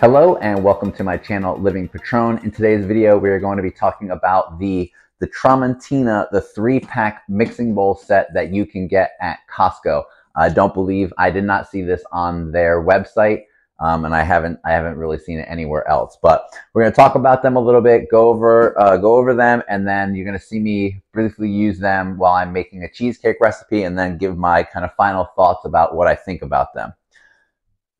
Hello and welcome to my channel, Living Petrone. In today's video, we are going to be talking about the Tramontina, the 3-pack mixing bowl set that you can get at Costco. I did not see this on their website, and I haven't really seen it anywhere else. But we're going to talk about them a little bit, go over them, and then you're going to see me briefly use them while I'm making a cheesecake recipe, and then give my kind of final thoughts about what I think about them.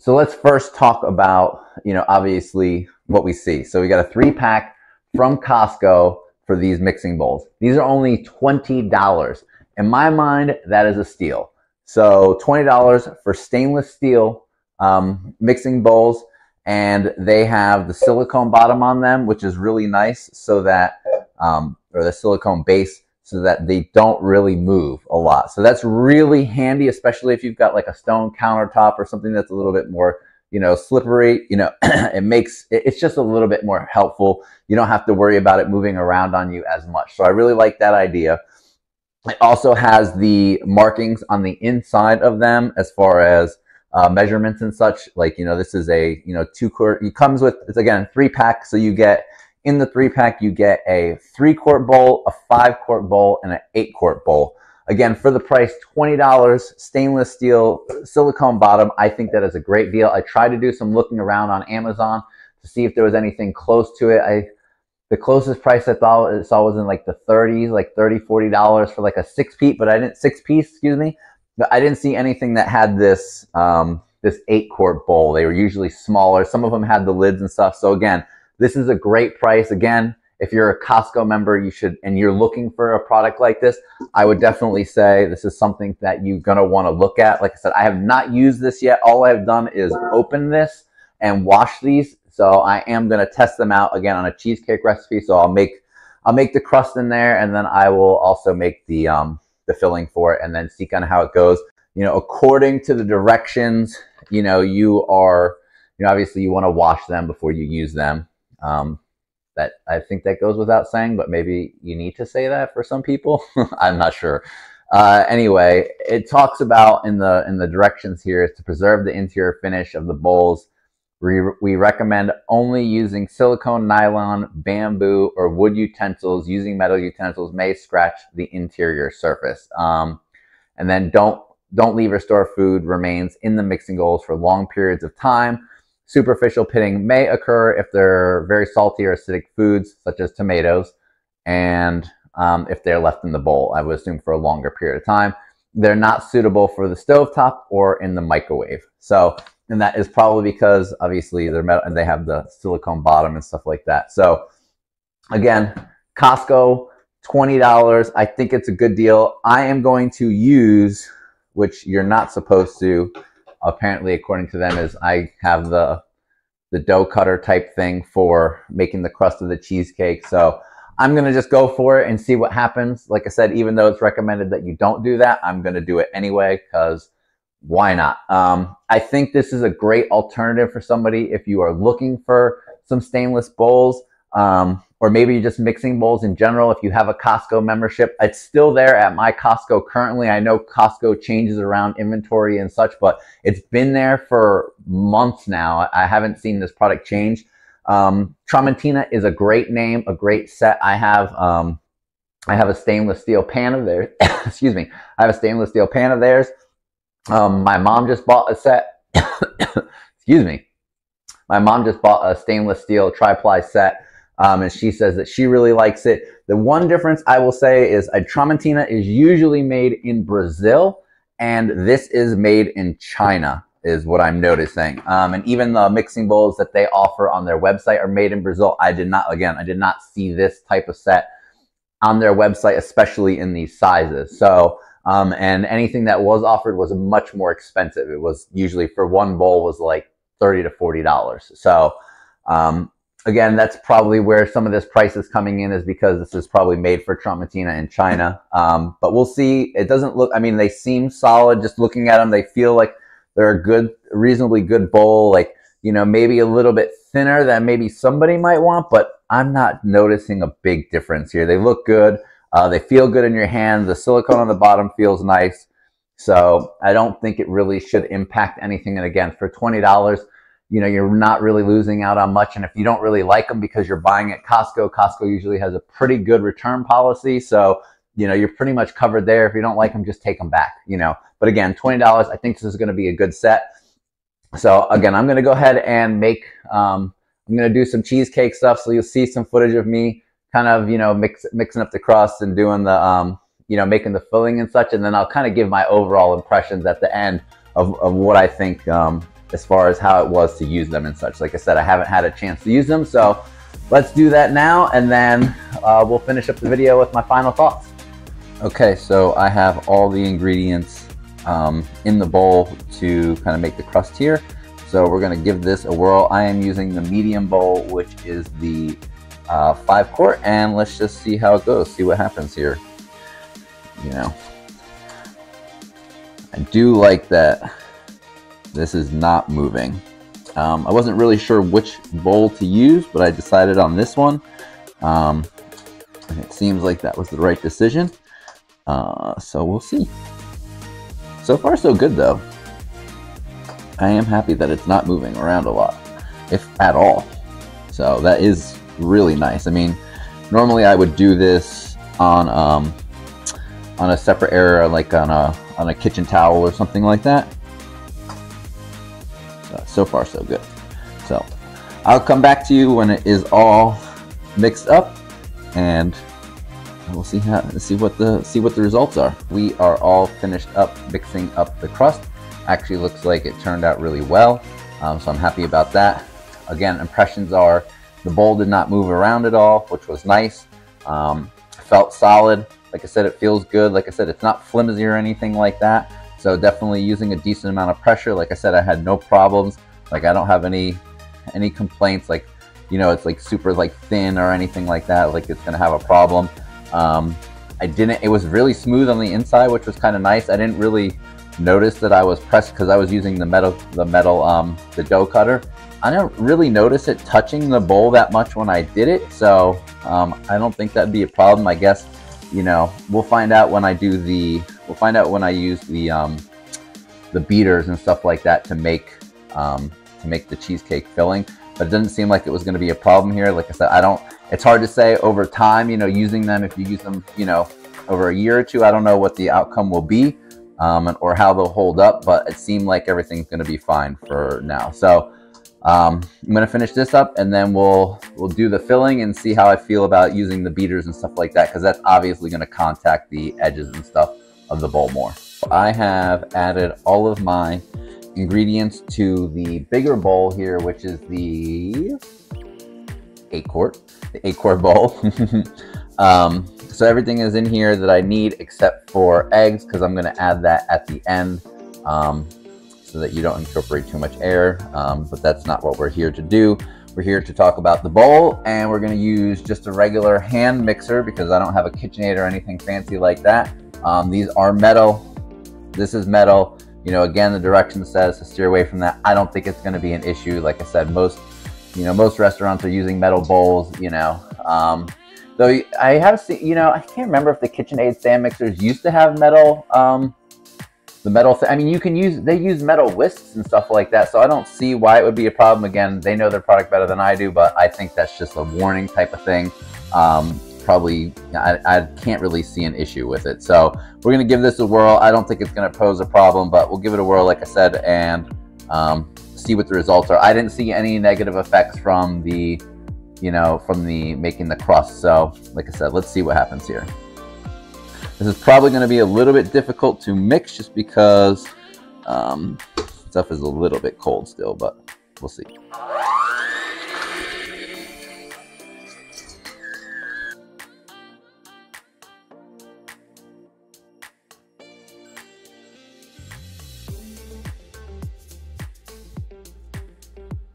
So let's first talk about, obviously what we see. So we got a 3-pack from Costco for these mixing bowls. These are only $20. In my mind, that is a steal. So $20 for stainless steel mixing bowls, and they have the silicone bottom on them, which is really nice, so that, or the silicone base, so that they don't really move a lot. So that's really handy, especially if you've got like a stone countertop or something that's a little bit more, slippery. It's just a little bit more helpful. You don't have to worry about it moving around on you as much. So I really like that idea. It also has the markings on the inside of them as far as measurements and such. Like, this is a, 2-quart, it comes with, it's again, 3-pack. So you get, in the 3-pack, you get a 3-quart bowl, a 5-quart bowl, and an 8-quart bowl. Again, for the price, $20, stainless steel, silicone bottom. I think that is a great deal. I tried to do some looking around on Amazon to see if there was anything close to it. The closest price I saw was in like the 30s, like $30, $40 for like a 6-piece, but I didn't see anything that had this, this 8-quart bowl. They were usually smaller. Some of them had the lids and stuff. So again, this is a great price. Again, if you're a Costco member, and you're looking for a product like this, I would definitely say this is something that you're going to want to look at. Like I said, I have not used this yet. All I've done is open this and wash these. So I am going to test them out again on a cheesecake recipe. So I'll make the crust in there, and then I will also make the filling for it, and then see kind of how it goes. According to the directions, obviously you want to wash them before you use them. That I think that goes without saying, but maybe you need to say that for some people. I'm not sure. Anyway, it talks about in the directions here is to preserve the interior finish of the bowls. We recommend only using silicone, nylon, bamboo, or wood utensils. Using metal utensils may scratch the interior surface. And then don't leave or store food remains in the mixing bowls for long periods of time. Superficial pitting may occur if they're very salty or acidic foods, such as tomatoes, and if they're left in the bowl, I would assume for a longer period of time. They're not suitable for the stovetop or in the microwave. So, and that is probably because obviously they're metal and they have the silicone bottom and stuff like that. So again, Costco, $20. I think it's a good deal. I am going to use, which you're not supposed to, apparently according to them, is I have the dough cutter type thing for making the crust of the cheesecake. So I'm going to just go for it and see what happens. Like I said, even though it's recommended that you don't do that, I'm going to do it anyway, because why not? I think this is a great alternative for somebody if you are looking for some stainless bowls, or maybe just mixing bowls in general. If you have a Costco membership, it's still there at my Costco currently. I know Costco changes around inventory and such, but it's been there for months now. I haven't seen this product change. Tramontina is a great name, a great set. I have a stainless steel pan of theirs. Excuse me. I have a stainless steel pan of theirs. My mom just bought a set. Excuse me. My mom just bought a stainless steel tri-ply set. And she says that she really likes it. The one difference I will say is a Tramontina is usually made in Brazil, and this is made in China, is what I'm noticing. And even the mixing bowls that they offer on their website are made in Brazil. I did not see this type of set on their website, especially in these sizes. So, and anything that was offered was much more expensive. It was usually, for one bowl, was like $30 to $40. So, again, that's probably where some of this price is coming in, is because this is probably made for Tramontina in China. But we'll see. It doesn't look, they seem solid. Just looking at them, they feel like they're a good, reasonably good bowl. Like, maybe a little bit thinner than maybe somebody might want, but I'm not noticing a big difference here. They look good. They feel good in your hand. The silicone on the bottom feels nice. So I don't think it really should impact anything. And again, for $20, you know, you're not really losing out on much. And if you don't really like them because you're buying at Costco, Costco usually has a pretty good return policy. So, you know, you're pretty much covered there. If you don't like them, just take them back, you know. But again, $20, I think this is going to be a good set. So again, I'm going to go ahead and make, I'm going to do some cheesecake stuff. So you'll see some footage of me kind of, you know, mixing up the crust and doing the, you know, making the filling and such. And then I'll kind of give my overall impressions at the end of what I think, as far as how it was to use them and such. Like I said, I haven't had a chance to use them. So let's do that now. And then we'll finish up the video with my final thoughts. Okay, so I have all the ingredients in the bowl to kind of make the crust here. So we're going to give this a whirl. I am using the medium bowl, which is the 5 quart, and let's just see how it goes, see what happens here. You know, I do like that this is not moving. I wasn't really sure which bowl to use, but I decided on this one. And it seems like that was the right decision. So we'll see. So far, so good though. I am happy that it's not moving around a lot, if at all. So that is really nice. I mean, normally I would do this on a separate area, like on a kitchen towel or something like that. So far, so good. So I'll come back to you when it is all mixed up, and we'll see what the results are. We are all finished up mixing up the crust. Actually looks like it turned out really well, so I'm happy about that. Again, impressions are the bowl did not move around at all, which was nice. Felt solid. Like I said, it feels good. Like I said, it's not flimsy or anything like that. So definitely using a decent amount of pressure. Like I said, I had no problems. Like I don't have any complaints. Like, you know, it's like super like thin or anything like that. Like it's gonna have a problem. It was really smooth on the inside, which was kind of nice. I didn't really notice that I was pressed because I was using the dough cutter. I don't really notice it touching the bowl that much when I did it. So I don't think that'd be a problem. I guess, you know, we'll find out when I use the beaters and stuff like that to make the cheesecake filling. But it doesn't seem like it was going to be a problem here. Like I said, it's hard to say over time, you know, using them, if you use them, you know, over a year or two, I don't know what the outcome will be, or how they'll hold up, but it seemed like everything's going to be fine for now. So I'm going to finish this up, and then we'll do the filling and see how I feel about using the beaters and stuff like that, because that's obviously going to contact the edges and stuff of the bowl more. I have added all of my ingredients to the bigger bowl here, which is the 8 quart bowl. So everything is in here that I need except for eggs, because I'm going to add that at the end, so that you don't incorporate too much air, but that's not what we're here to do. We're here to talk about the bowl, and we're going to use just a regular hand mixer because I don't have a KitchenAid or anything fancy like that. These are metal. This is metal. You know, again, the direction says to steer away from that. I don't think it's going to be an issue. Like I said, most restaurants are using metal bowls, you know. Though I have seen, you know, I can't remember if the KitchenAid stand mixers used to have metal, I mean, they use metal whisks and stuff like that, so I don't see why it would be a problem. Again, they know their product better than I do, but I think that's just a warning type of thing. Probably, I can't really see an issue with it. So we're going to give this a whirl. I don't think it's going to pose a problem, but we'll give it a whirl, like I said, and see what the results are. I didn't see any negative effects from the making the crust. So like I said, let's see what happens here. This is probably going to be a little bit difficult to mix just because stuff is a little bit cold still, but we'll see.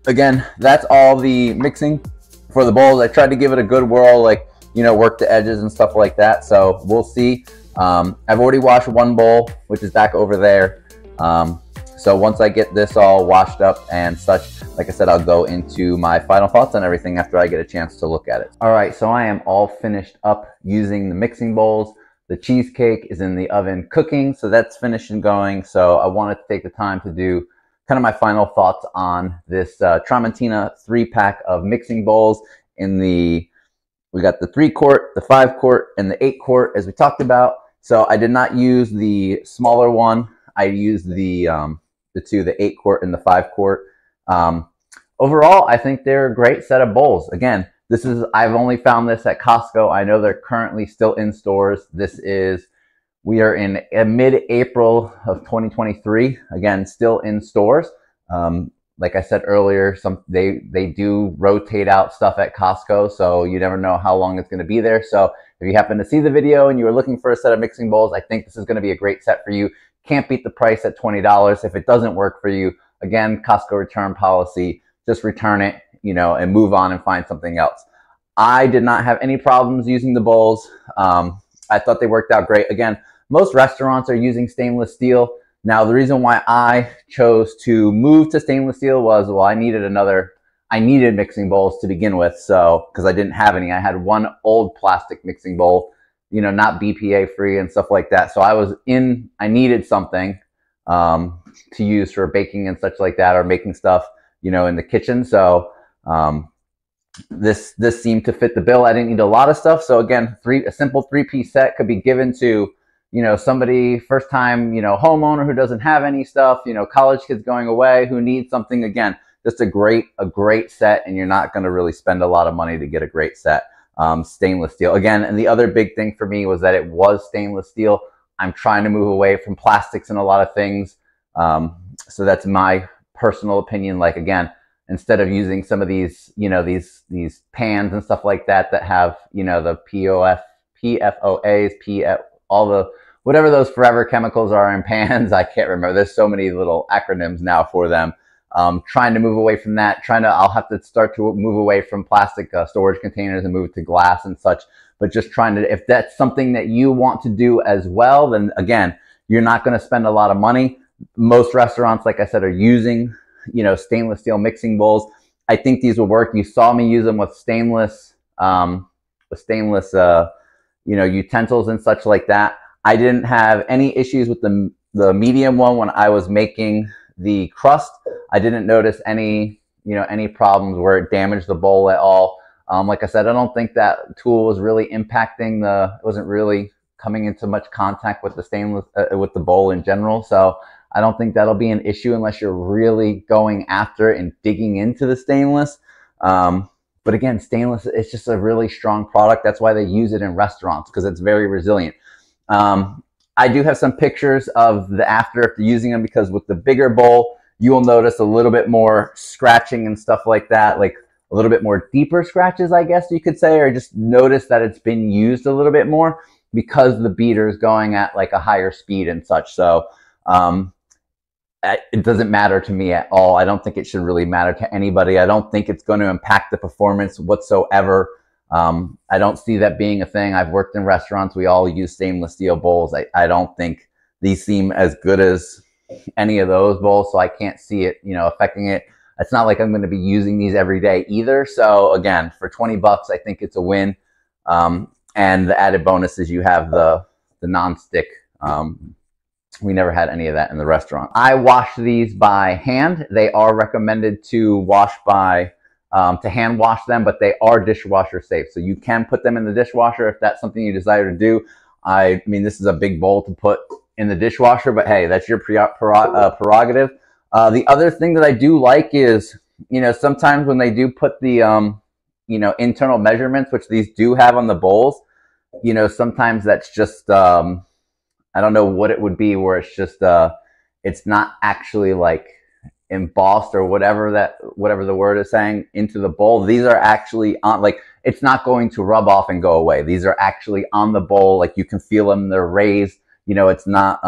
Again, that's all the mixing for the bowls. I tried to give it a good whirl, like, you know, work the edges and stuff like that. So we'll see. I've already washed one bowl, which is back over there. So once I get this all washed up and such, like I said, I'll go into my final thoughts on everything after I get a chance to look at it. All right, so I am all finished up using the mixing bowls. The cheesecake is in the oven cooking, so that's finished and going. So I wanted to take the time to do kind of my final thoughts on this Tramontina 3-pack of mixing bowls in the, we got the 3-quart, the 5-quart, and the 8-quart as we talked about. So I did not use the smaller one. I used the 8-quart and the 5-quart. Overall, I think they're a great set of bowls. Again, I've only found this at Costco. I know they're currently still in stores. We are in mid-April of 2023. Again, still in stores. Like I said earlier, they do rotate out stuff at Costco, so you never know how long it's going to be there. So if you happen to see the video and you were looking for a set of mixing bowls, I think this is going to be a great set for you. Can't beat the price at $20. If it doesn't work for you, again, Costco return policy, just return it, and move on and find something else. I did not have any problems using the bowls. I thought they worked out great. Again, most restaurants are using stainless steel. Now, the reason why I chose to move to stainless steel was, well, I needed mixing bowls to begin with. So, because I didn't have any, I had one old plastic mixing bowl, not BPA free and stuff like that. So I needed something to use for baking and such like that, or making stuff, in the kitchen. So, this seemed to fit the bill. I didn't need a lot of stuff. So again, a simple 3-piece set could be given to, somebody first time, homeowner who doesn't have any stuff, college kids going away who need something. Again, just a great set, and you're not going to really spend a lot of money to get a great set. Stainless steel. Again, and the other big thing for me was that it was stainless steel. I'm trying to move away from plastics and a lot of things. So that's my personal opinion. Like, again, instead of using some of these, these pans and stuff like that have, the PFOAs, all the, whatever those forever chemicals are in pans, I can't remember. There's so many little acronyms now for them. Trying to move away from that. I'll have to start to move away from plastic storage containers and move to glass and such. But just trying to, if that's something that you want to do as well, then again, you're not going to spend a lot of money. Most restaurants, like I said, are using, stainless steel mixing bowls. I think these will work. You saw me use them with stainless, utensils and such like that. I didn't have any issues with the medium one when I was making the crust. I didn't notice any problems where it damaged the bowl at all. Like I said, I don't think that tool was really impacting it wasn't really coming into much contact with the stainless, with the bowl in general. So I don't think that'll be an issue unless you're really going after it and digging into the stainless. But again, stainless, it's just a really strong product. That's why they use it in restaurants, because it's very resilient. I do have some pictures of the after using them, because with the bigger bowl, you will notice a little bit more scratching and stuff like that, like a little bit more deeper scratches, I guess you could say, or just notice that it's been used a little bit more because the beater is going at like a higher speed and such. So, it doesn't matter to me at all. I don't think it should really matter to anybody. I don't think it's going to impact the performance whatsoever. I don't see that being a thing. I've worked in restaurants. We all use stainless steel bowls. I don't think these seem as good as any of those bowls, so I can't see it, affecting it. It's not like I'm going to be using these every day either. So again, for 20 bucks, I think it's a win. And the added bonus is you have the non-stick. We never had any of that in the restaurant. I wash these by hand. They are recommended to wash to hand wash them, but they are dishwasher safe. So you can put them in the dishwasher if that's something you desire to do. I mean, this is a big bowl to put in the dishwasher, but hey, that's your prerogative. The other thing that I do like is, sometimes when they do put the, internal measurements, which these do have on the bowls, sometimes that's just, I don't know what it would be, where it's just, it's not actually like embossed or whatever the word is saying into the bowl. These are actually on, like, it's not going to rub off and go away. These are actually on the bowl. Like, you can feel them. They're raised. It's not,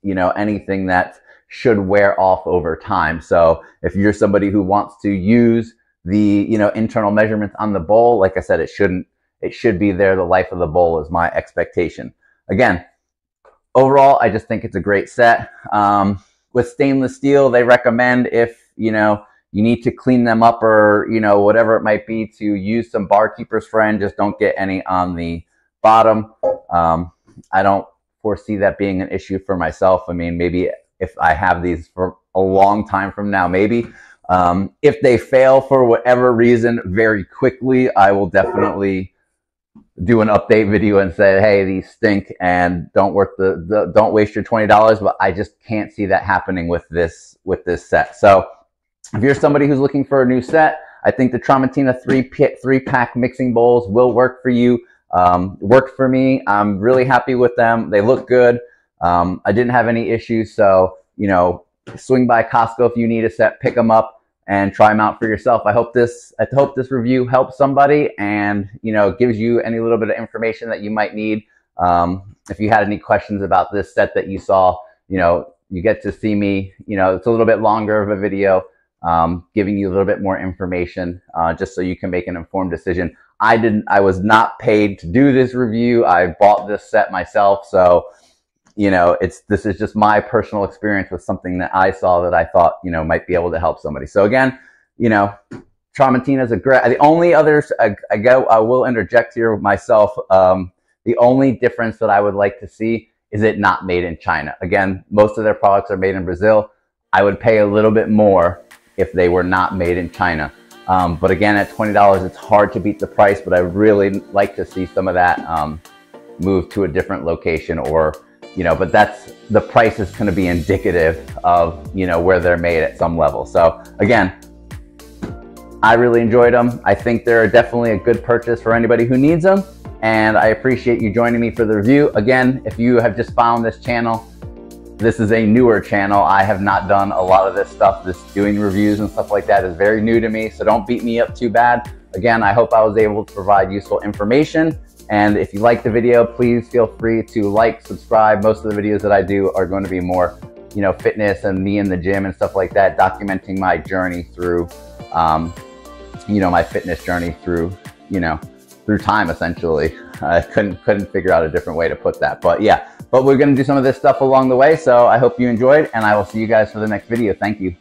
anything that should wear off over time. So if you're somebody who wants to use the, internal measurements on the bowl, like I said, it should be there. The life of the bowl is my expectation. Again, overall, I just think it's a great set. With stainless steel, they recommend, if, you need to clean them up, or, whatever it might be, to use some barkeeper's friend. Just don't get any on the bottom. I don't foresee that being an issue for myself. I mean, maybe if I have these for a long time from now, maybe. If they fail for whatever reason very quickly, I will definitely do an update video and say, hey, these stink and don't waste your $20. But I just can't see that happening with this set. So if you're somebody who's looking for a new set, I think the Tramontina three-pack mixing bowls will work for you. Worked for me. I'm really happy with them. They look good. I didn't have any issues. So, you know, swing by Costco if you need a set, pick them up and try them out for yourself. I hope this review helps somebody and, you know, gives you any little bit of information that you might need. If you had any questions about this set that you saw, you know, you get to see me, you know, it's a little bit longer of a video, giving you a little bit more information, just so you can make an informed decision. I was not paid to do this review. I bought this set myself. So, you know, this is just my personal experience with something that I saw that I thought, you know, might be able to help somebody. So again, you know, Tramontina is a great, the only others I will interject here myself. The only difference that I would like to see is it not made in China. Again, most of their products are made in Brazil. I would pay a little bit more if they were not made in China. But again, at $20, it's hard to beat the price, but I really like to see some of that move to a different location, or, you know, but the price is going to be indicative of, you know, where they're made at some level. So again, I really enjoyed them. I think they're definitely a good purchase for anybody who needs them. And I appreciate you joining me for the review. Again, if you have just found this channel, this is a newer channel. I have not done a lot of this stuff. Doing reviews and stuff like that is very new to me, so don't beat me up too bad. Again, I hope I was able to provide useful information. And if you like the video, please feel free to like, subscribe. Most of the videos that I do are going to be more, you know, fitness and me in the gym and stuff like that, documenting my journey through, you know, my fitness journey through, you know, through time, essentially. I couldn't figure out a different way to put that, but yeah. But we're going to do some of this stuff along the way, so I hope you enjoyed, and I will see you guys for the next video. Thank you.